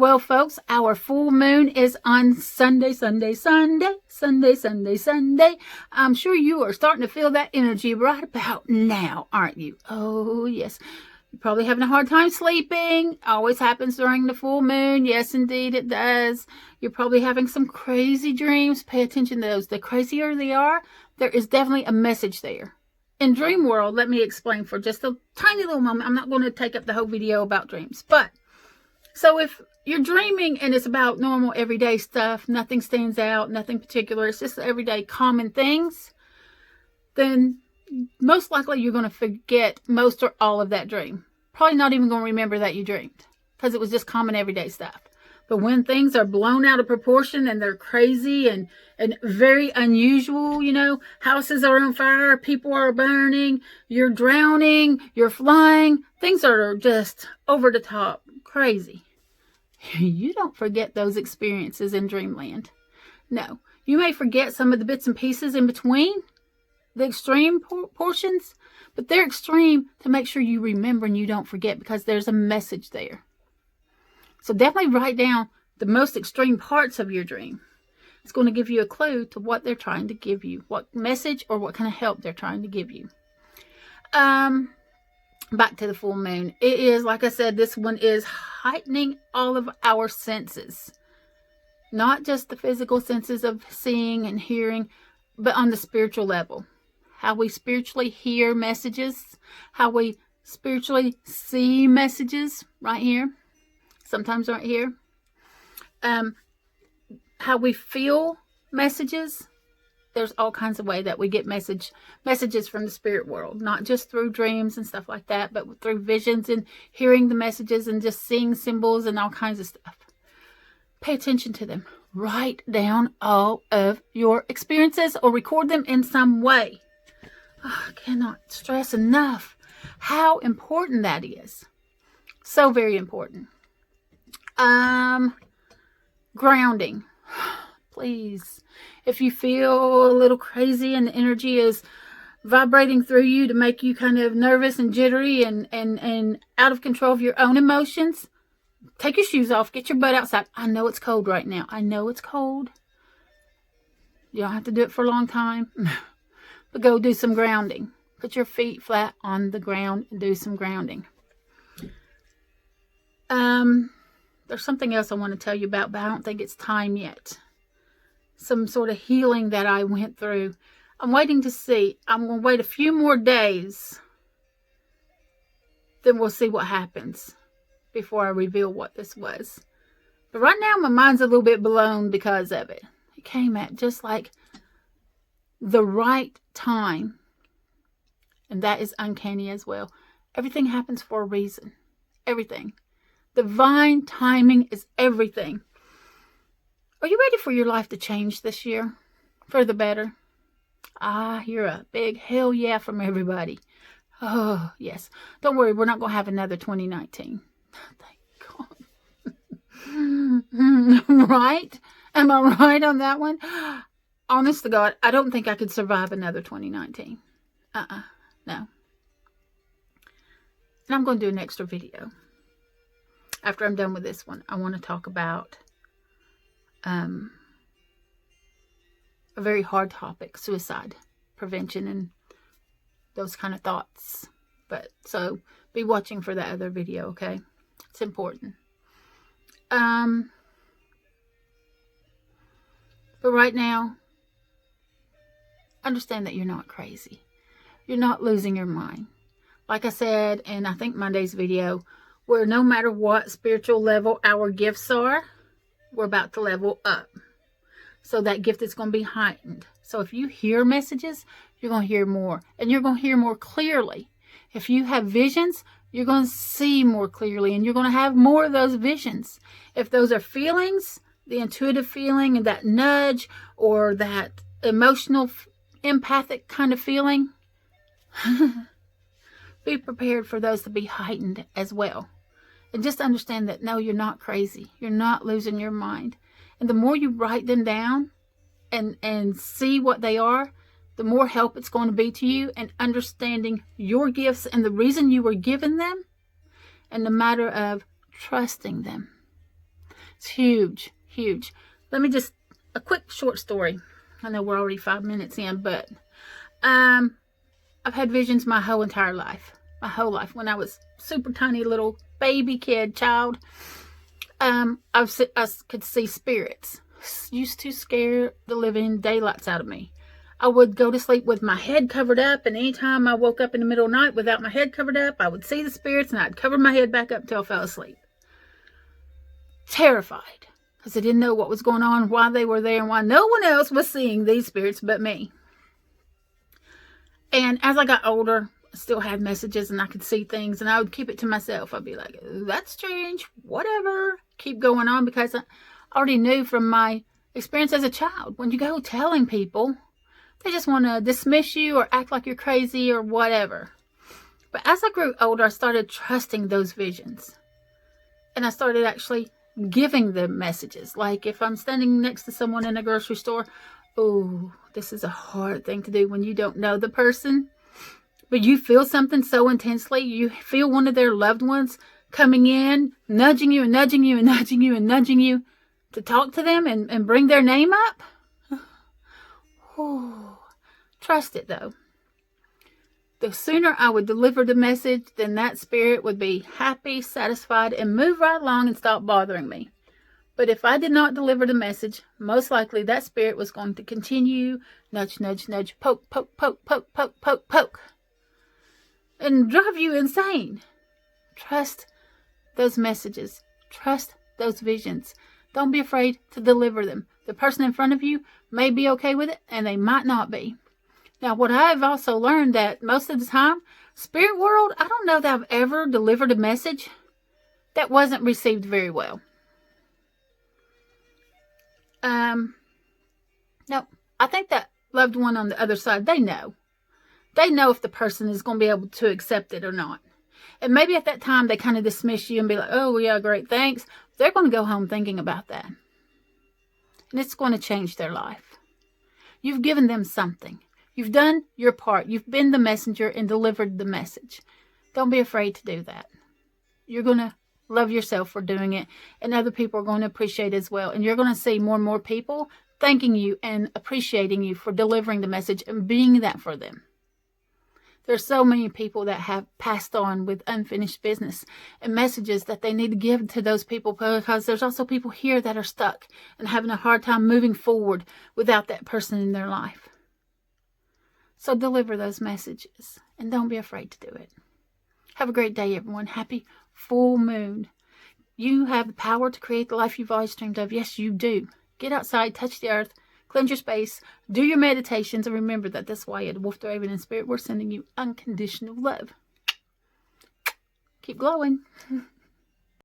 Well, folks, our full moon is on Sunday, Sunday, Sunday, Sunday, Sunday, Sunday. I'm sure you are starting to feel that energy right about now, aren't you? Oh, yes. You're probably having a hard time sleeping. Always happens during the full moon. Yes, indeed, it does. You're probably having some crazy dreams. Pay attention to those. The crazier they are, there is definitely a message there. In dream world, let me explain for just a tiny little moment. I'm not going to take up the whole video about dreams, but so if you're dreaming and it's about normal everyday stuff, nothing stands out, nothing particular, it's just everyday common things, then most likely you're going to forget most or all of that dream. Probably not even going to remember that you dreamed because it was just common everyday stuff. But when things are blown out of proportion and they're crazy and very unusual, you know, houses are on fire, people are burning, you're drowning, you're flying, things are just over the top, crazy. You don't forget those experiences in dreamland. No, you may forget some of the bits and pieces in between the extreme portions, but they're extreme to make sure you remember and you don't forget because there's a message there. So definitely write down the most extreme parts of your dream. It's going to give you a clue to what they're trying to give you, what message or what kind of help they're trying to give you. Back to the full moon. It is, like I said, this one is heightening all of our senses. Not just the physical senses of seeing and hearing, but on the spiritual level. How we spiritually hear messages, how we spiritually see messages right here, sometimes right here. How we feel messages. There's all kinds of ways that we get messages from the spirit world, not just through dreams and stuff like that, but through visions and hearing the messages and just seeing symbols and all kinds of stuff. Pay attention to them. Write down all of your experiences or record them in some way. Oh, I cannot stress enough how important that is. So very important. Grounding. Please, if you feel a little crazy and the energy is vibrating through you to make you kind of nervous and jittery and out of control of your own emotions, take your shoes off, get your butt outside. I know it's cold right now. I know it's cold. You don't have to do it for a long time, but go do some grounding. Put your feet flat on the ground and do some grounding. There's something else I want to tell you about, but I don't think it's time yet. Some sort of healing that I went through. I'm waiting to see. I'm going to wait a few more days. Then we'll see what happens before I reveal what this was. But right now my mind's a little bit blown because of it. It came at just like the right time. And that is uncanny as well. Everything happens for a reason. Everything. Divine timing is everything. Are you ready for your life to change this year? For the better? I hear a big hell yeah from everybody. Oh, yes. Don't worry, we're not going to have another 2019. Thank God. Right? Am I right on that one? Honest to God, I don't think I could survive another 2019. No. And I'm going to do an extra video. After I'm done with this one, I want to talk about a very hard topic, suicide prevention and those kind of thoughts. But so be watching for that other video, okay? It's important. But right now, understand that you're not crazy. You're not losing your mind. Like I said in I think Monday's video, where no matter what spiritual level our gifts are, we're about to level up. So that gift is going to be heightened. So if you hear messages, you're going to hear more. And you're going to hear more clearly. If you have visions, you're going to see more clearly. And you're going to have more of those visions. If those are feelings, the intuitive feeling and that nudge or that emotional, empathic kind of feeling, be prepared for those to be heightened as well. And just understand that, no, you're not crazy. You're not losing your mind. And the more you write them down and see what they are, the more help it's going to be to you in understanding your gifts and the reason you were given them and the matter of trusting them. It's huge, huge. Let me just, a quick short story. I know we're already 5 minutes in, but I've had visions my whole entire life. My whole life. When I was super tiny little baby child, I could see spirits. Used to scare the living daylights out of me. I would go to sleep with my head covered up, and anytime I woke up in the middle of the night without my head covered up, I would see the spirits, and I'd cover my head back up until I fell asleep. Terrified, because I didn't know what was going on, why they were there, and why no one else was seeing these spirits but me. And as I got older, I still had messages, and I could see things, and I would keep it to myself. I'd be like, that's strange, whatever. Keep going on, because I already knew from my experience as a child, when you go telling people, they just want to dismiss you or act like you're crazy or whatever. But as I grew older, I started trusting those visions. And I started actually giving them messages. Like if I'm standing next to someone in a grocery store, oh, this is a hard thing to do when you don't know the person, but you feel something so intensely. You feel one of their loved ones coming in, nudging you and nudging you and nudging you and nudging you to talk to them and bring their name up. Oh, trust it though. The sooner I would deliver the message, then that spirit would be happy, satisfied, and move right along and stop bothering me. But if I did not deliver the message, most likely that spirit was going to continue, nudge, nudge, nudge, poke, poke, poke, poke, poke, poke, poke, and drive you insane. Trust those messages. Trust those visions. Don't be afraid to deliver them. The person in front of you may be okay with it, and they might not be. Now, what I've also learned that most of the time, spirit world, I don't know that I've ever delivered a message that wasn't received very well. No, I think that loved one on the other side, they know. They know if the person is going to be able to accept it or not. And maybe at that time, they kind of dismiss you and be like, oh, yeah, great, thanks. They're going to go home thinking about that. And it's going to change their life. You've given them something. You've done your part. You've been the messenger and delivered the message. Don't be afraid to do that. You're going to love yourself for doing it, and other people are going to appreciate it as well. And you're going to see more and more people thanking you and appreciating you for delivering the message and being that for them. There's so many people that have passed on with unfinished business and messages that they need to give to those people, because there's also people here that are stuck and having a hard time moving forward without that person in their life. So deliver those messages and don't be afraid to do it. Have a great day, everyone. Happy full moon. You have the power to create the life you've always dreamed of. Yes, you do. Get outside, touch the earth, cleanse your space, do your meditations, and remember that that's why at Wolf, the Raven, and Spirit, we're sending you unconditional love. Keep glowing.